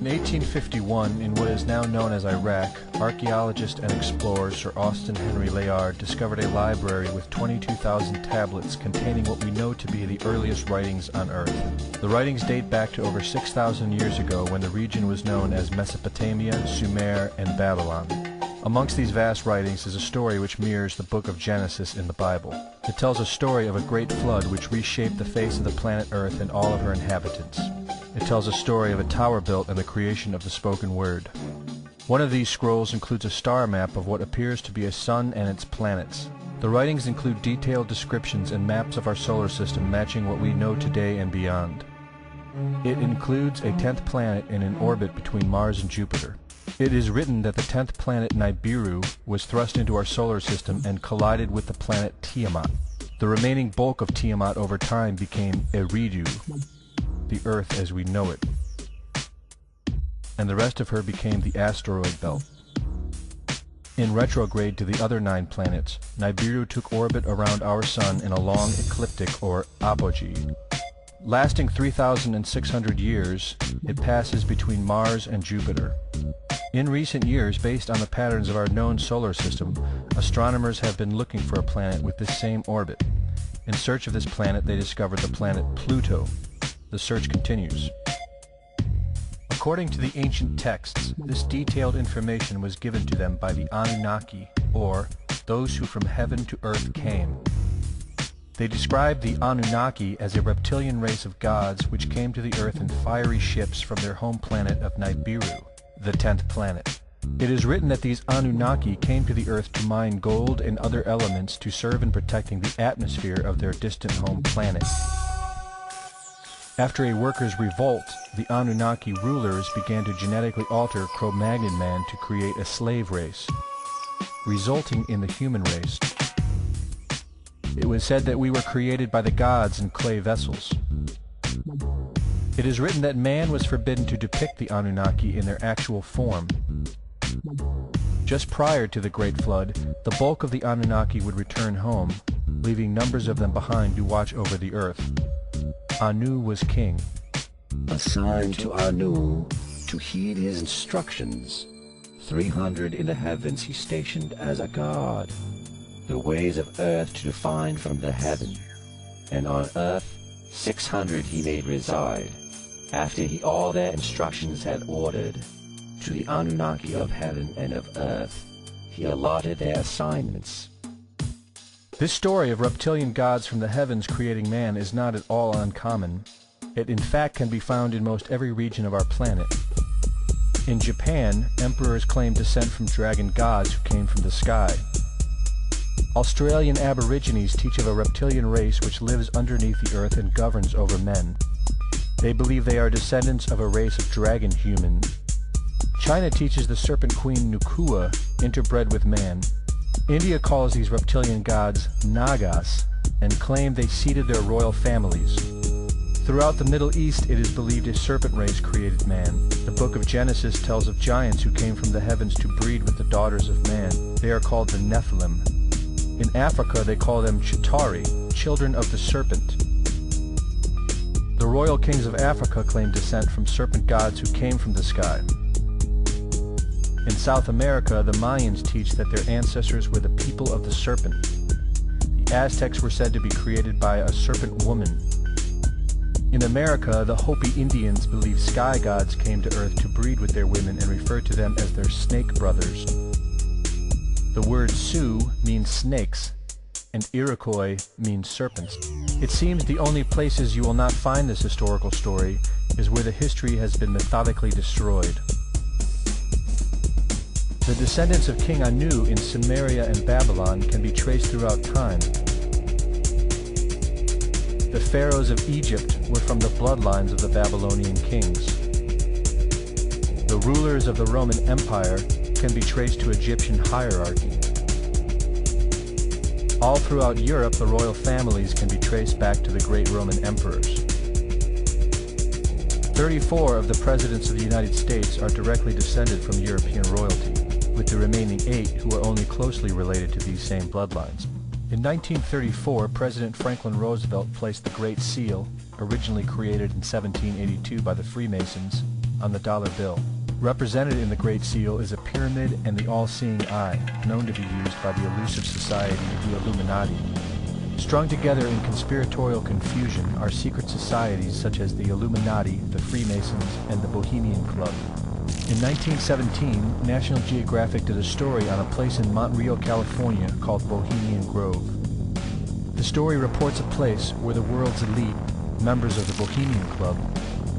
In 1851, in what is now known as Iraq, archaeologist and explorer Sir Austin Henry Layard discovered a library with 22,000 tablets containing what we know to be the earliest writings on Earth. The writings date back to over 6,000 years ago when the region was known as Mesopotamia, Sumer, and Babylon. Amongst these vast writings is a story which mirrors the book of Genesis in the Bible. It tells a story of a great flood which reshaped the face of the planet Earth and all of her inhabitants. It tells a story of a tower built and the creation of the spoken word. One of these scrolls includes a star map of what appears to be a sun and its planets. The writings include detailed descriptions and maps of our solar system matching what we know today and beyond. It includes a 10th planet in an orbit between Mars and Jupiter. It is written that the 10th planet Nibiru was thrust into our solar system and collided with the planet Tiamat. The remaining bulk of Tiamat over time became Eridu, the Earth as we know it, and the rest of her became the asteroid belt. In retrograde to the other 9 planets, Nibiru took orbit around our Sun in a long ecliptic or apogee. Lasting 3,600 years, it passes between Mars and Jupiter. In recent years, based on the patterns of our known solar system, astronomers have been looking for a planet with this same orbit. In search of this planet, they discovered the planet Pluto. The search continues. According to the ancient texts, this detailed information was given to them by the Anunnaki, or those who from heaven to earth came. They described the Anunnaki as a reptilian race of gods which came to the earth in fiery ships from their home planet of Nibiru, the 10th planet. It is written that these Anunnaki came to the earth to mine gold and other elements to serve in protecting the atmosphere of their distant home planet. After a workers' revolt, the Anunnaki rulers began to genetically alter Cro-Magnon man to create a slave race, resulting in the human race. It was said that we were created by the gods in clay vessels. It is written that man was forbidden to depict the Anunnaki in their actual form. Just prior to the Great Flood, the bulk of the Anunnaki would return home, leaving numbers of them behind to watch over the earth. Anu was king. Assigned to Anu to heed his instructions. 300 in the heavens he stationed as a god. The ways of earth to define from the heaven. And on earth 600 he made reside. After he all their instructions had ordered, to the Anunnaki of heaven and of earth he allotted their assignments. This story of reptilian gods from the heavens creating man is not at all uncommon. It in fact can be found in most every region of our planet. In Japan, emperors claim descent from dragon gods who came from the sky. Australian Aborigines teach of a reptilian race which lives underneath the earth and governs over men. They believe they are descendants of a race of dragon humans. China teaches the serpent queen Nukua interbred with man. India calls these reptilian gods Nagas and claim they seeded their royal families. Throughout the Middle East it is believed a serpent race created man. The book of Genesis tells of giants who came from the heavens to breed with the daughters of man. They are called the Nephilim. In Africa they call them Chitauri, children of the serpent. The royal kings of Africa claim descent from serpent gods who came from the sky. In South America, the Mayans teach that their ancestors were the people of the serpent. The Aztecs were said to be created by a serpent woman. In America, the Hopi Indians believe sky gods came to earth to breed with their women and refer to them as their snake brothers. The word Sioux means snakes, and Iroquois means serpents. It seems the only places you will not find this historical story is where the history has been methodically destroyed. The descendants of King Anu in Sumeria and Babylon can be traced throughout time. The pharaohs of Egypt were from the bloodlines of the Babylonian kings. The rulers of the Roman Empire can be traced to Egyptian hierarchy. All throughout Europe, the royal families can be traced back to the great Roman emperors. 34 of the presidents of the United States are directly descended from European royalty, with the remaining 8 who are only closely related to these same bloodlines. In 1934, President Franklin Roosevelt placed the Great Seal, originally created in 1782 by the Freemasons, on the dollar bill. Represented in the Great Seal is a pyramid and the all-seeing eye, known to be used by the elusive society, the Illuminati. Strung together in conspiratorial confusion are secret societies such as the Illuminati, the Freemasons, and the Bohemian Club. In 1917, National Geographic did a story on a place in Montreal, California called Bohemian Grove. The story reports a place where the world's elite, members of the Bohemian Club,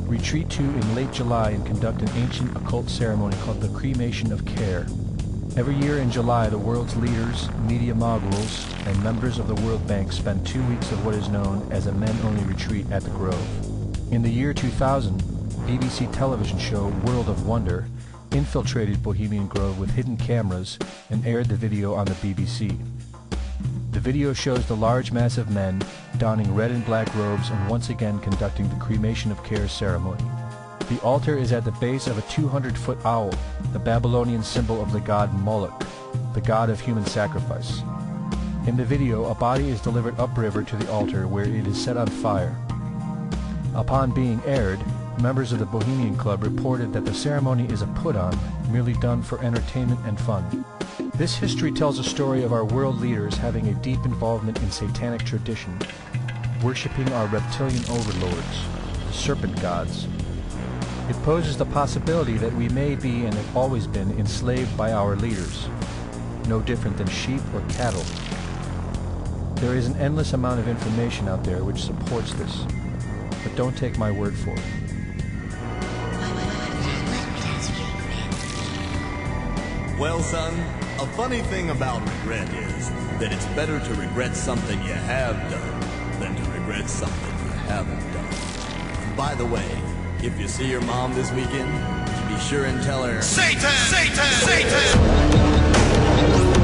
retreat to in late July and conduct an ancient occult ceremony called the Cremation of Care. Every year in July, the world's leaders, media moguls, and members of the World Bank spend 2 weeks of what is known as a men-only retreat at the Grove. In the year 2000, BBC television show World of Wonder infiltrated Bohemian Grove with hidden cameras and aired the video on the BBC. The video shows the large mass of men donning red and black robes and once again conducting the Cremation of Care ceremony. The altar is at the base of a 200-foot owl, the Babylonian symbol of the god Moloch, the god of human sacrifice. In the video, a body is delivered upriver to the altar where it is set on fire. Upon being aired, members of the Bohemian Club reported that the ceremony is a put-on, merely done for entertainment and fun. This history tells a story of our world leaders having a deep involvement in satanic tradition, worshipping our reptilian overlords, the serpent gods. It poses the possibility that we may be and have always been enslaved by our leaders, no different than sheep or cattle. There is an endless amount of information out there which supports this, but don't take my word for it. Well, son, a funny thing about regret is that it's better to regret something you have done than to regret something you haven't done. And by the way, if you see your mom this weekend, be sure and tell her, Satan! Satan! Satan!